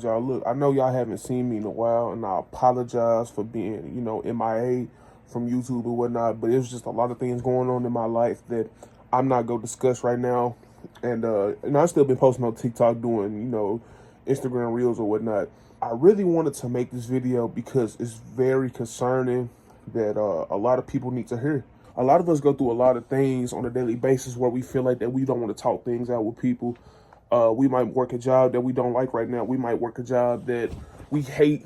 mind y'all. Look, I know y'all haven't seen me in a while, and I apologize for being, MIA from YouTube or whatnot, but it was just a lot of things going on in my life that I'm not going to discuss right now. And, I've still been posting on TikTok doing, Instagram Reels or whatnot. I really wanted to make this video because it's very concerning that a lot of people need to hear. A lot of us go through a lot of things on a daily basis where we feel like that we don't want to talk things out with people. We might work a job that we don't like right now. We might work a job that we hate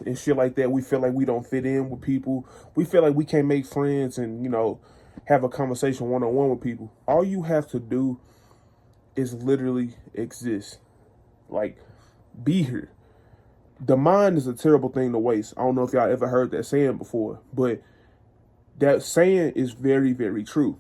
and shit like that. We feel like we don't fit in with people. We feel like we can't make friends and, have a conversation one-on-one with people. All you have to do is literally exist. Like, be here. The mind is a terrible thing to waste. I don't know if y'all ever heard that saying before, but that saying is very, very true.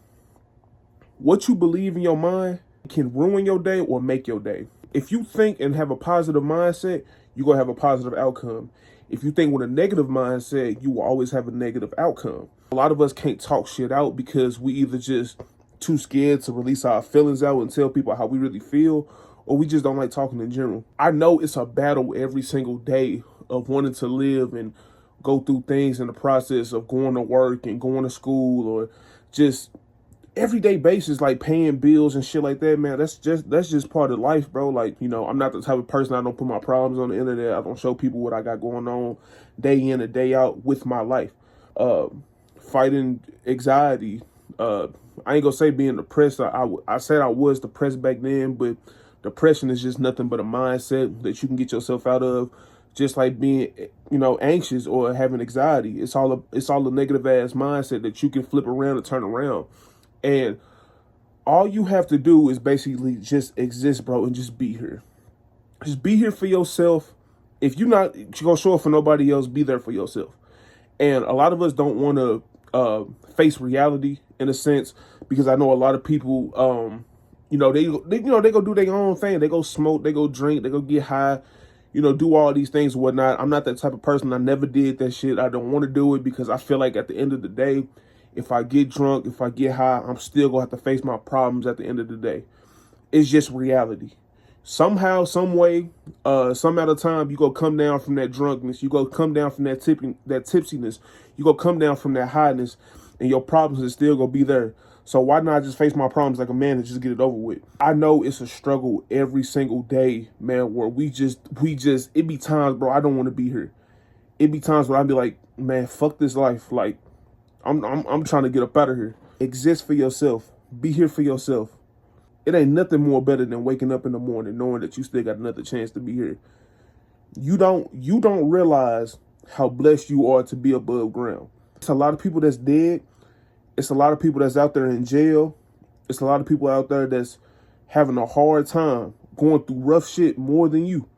What you believe in your mind can ruin your day or make your day. If you think and have a positive mindset, you're going to have a positive outcome. If you think with a negative mindset, you will always have a negative outcome. A lot of us can't talk shit out because we either just too scared to release our feelings out and tell people how we really feel, or we just don't like talking in general. I know it's a battle every single day of wanting to live and go through things in the process of going to work and going to school, or just everyday basis, like paying bills and shit like that, man. That's just part of life, bro. Like, I'm not the type of person, I don't put my problems on the internet. I don't show people what I got going on day in and day out with my life. Fighting anxiety. I ain't gonna say being depressed. I said I was depressed back then, but depression is just nothing but a mindset that you can get yourself out of. Just like being, anxious or having anxiety. It's all a negative ass mindset that you can flip around and turn around. And all you have to do is basically just exist, bro, and just be here. Just be here for yourself. If you're not gonna show up for nobody else, be there for yourself. And a lot of us don't want to face reality in a sense, because I know a lot of people, they go do their own thing. They go smoke, they go drink, they go get high, do all these things and whatnot. I'm not that type of person. I never did that shit. I don't want to do it because I feel like at the end of the day, if I get drunk, if I get high, I'm still going to have to face my problems at the end of the day. It's just reality. Somehow, some way, some amount of time, you go come down from that drunkenness. You go come down from that tipsiness. You go come down from that highness, and your problems is still going to be there. So why not just face my problems like a man and just get it over with? I know it's a struggle every single day, man, where we just, it be times, bro, I don't want to be here. It be times where I be like, man, fuck this life. Like, I'm trying to get up out of here. Exist for yourself. Be here for yourself. It ain't nothing more better than waking up in the morning knowing that you still got another chance to be here. You don't realize how blessed you are to be above ground. It's a lot of people that's dead. It's a lot of people that's out there in jail. It's a lot of people out there that's having a hard time, going through rough shit more than you,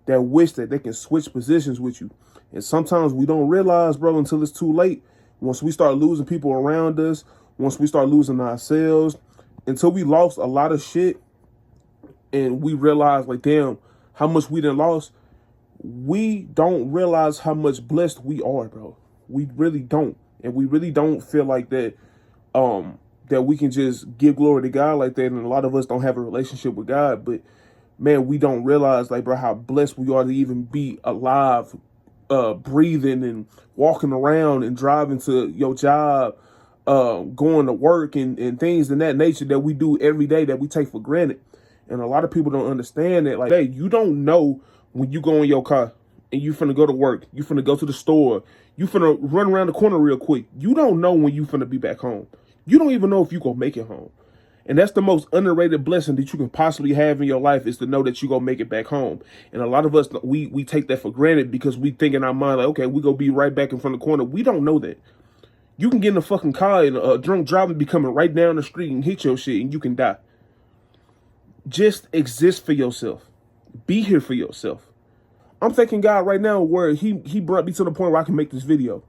that wish that they can switch positions with you. And sometimes we don't realize, bro, until it's too late. Once we start losing people around us, once we start losing ourselves, until we lost a lot of shit and we realize, like, damn, how much we done lost, we don't realize how much blessed we are, bro. We really don't. And we really don't feel like that, that we can just give glory to God like that. And a lot of us don't have a relationship with God, but man, we don't realize, like, bro, how blessed we are to even be alive, breathing and walking around and driving to your job, going to work and things in that nature that we do every day that we take for granted. And a lot of people don't understand that. Like, hey, you don't know when you go in your car and you finna go to work, you finna go to the store, you finna run around the corner real quick. You don't know when you finna be back home. You don't even know if you gonna make it home. And that's the most underrated blessing that you can possibly have in your life, is to know that you gonna make it back home. And a lot of us, we take that for granted because we think in our mind, like, okay, we gonna be right back in front of the corner. We don't know that. You can get in a fucking car and a drunk driver be coming right down the street and hit your shit and you can die. Just exist for yourself. Be here for yourself. I'm thanking God right now where he brought me to the point where I can make this video.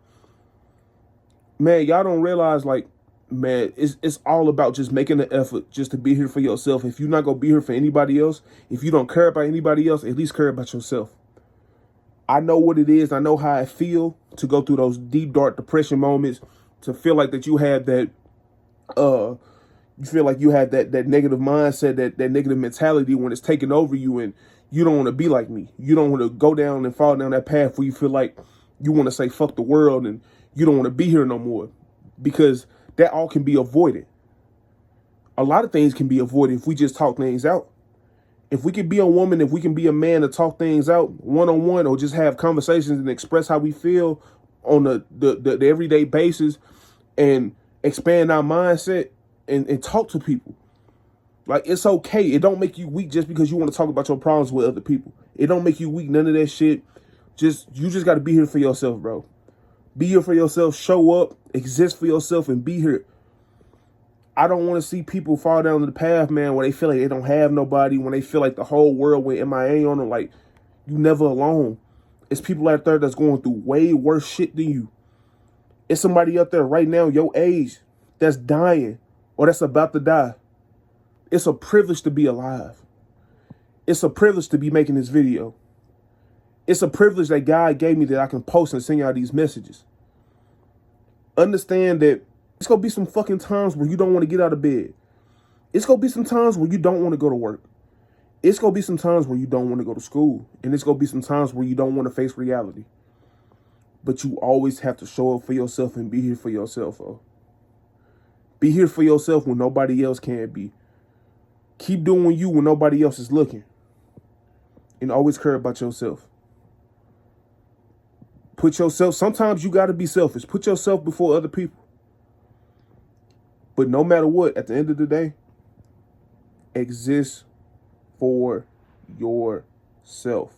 Man, y'all don't realize, like, man, it's all about just making the effort just to be here for yourself. If you're not going to be here for anybody else, if you don't care about anybody else, at least care about yourself. I know what it is. I know how I feel to go through those deep, dark depression moments, to feel like that you had that, you feel like you had that negative mindset, that negative mentality when it's taking over you, and You don't want to be like me. You don't want to go down and fall down that path where you feel like you want to say fuck the world and you don't want to be here no more, because that all can be avoided. A lot of things can be avoided if we just talk things out. If we can be a woman, if we can be a man to talk things out one-on-one, or just have conversations and express how we feel on the everyday basis, and expand our mindset and talk to people. Like, it's okay. It don't make you weak just because you want to talk about your problems with other people. It don't make you weak. None of that shit. You just got to be here for yourself, bro. Be here for yourself. Show up, exist for yourself, and be here. I don't want to see people fall down the path, man, where they feel like they don't have nobody, when they feel like the whole world went MIA on them. Like, you never alone. It's people out there that's going through way worse shit than you. It's somebody out there right now, your age, that's dying or that's about to die. It's a privilege to be alive. It's a privilege to be making this video. It's a privilege that God gave me that I can post and send y'all these messages. Understand that it's going to be some fucking times where you don't want to get out of bed. It's going to be some times where you don't want to go to work. It's going to be some times where you don't want to go to school. And it's going to be some times where you don't want to face reality. But you always have to show up for yourself and be here for yourself, oh. Be here for yourself when nobody else can be. Keep doing you when nobody else is looking. And always care about yourself. Sometimes you got to be selfish. Put yourself before other people. But no matter what, at the end of the day, exist for yourself.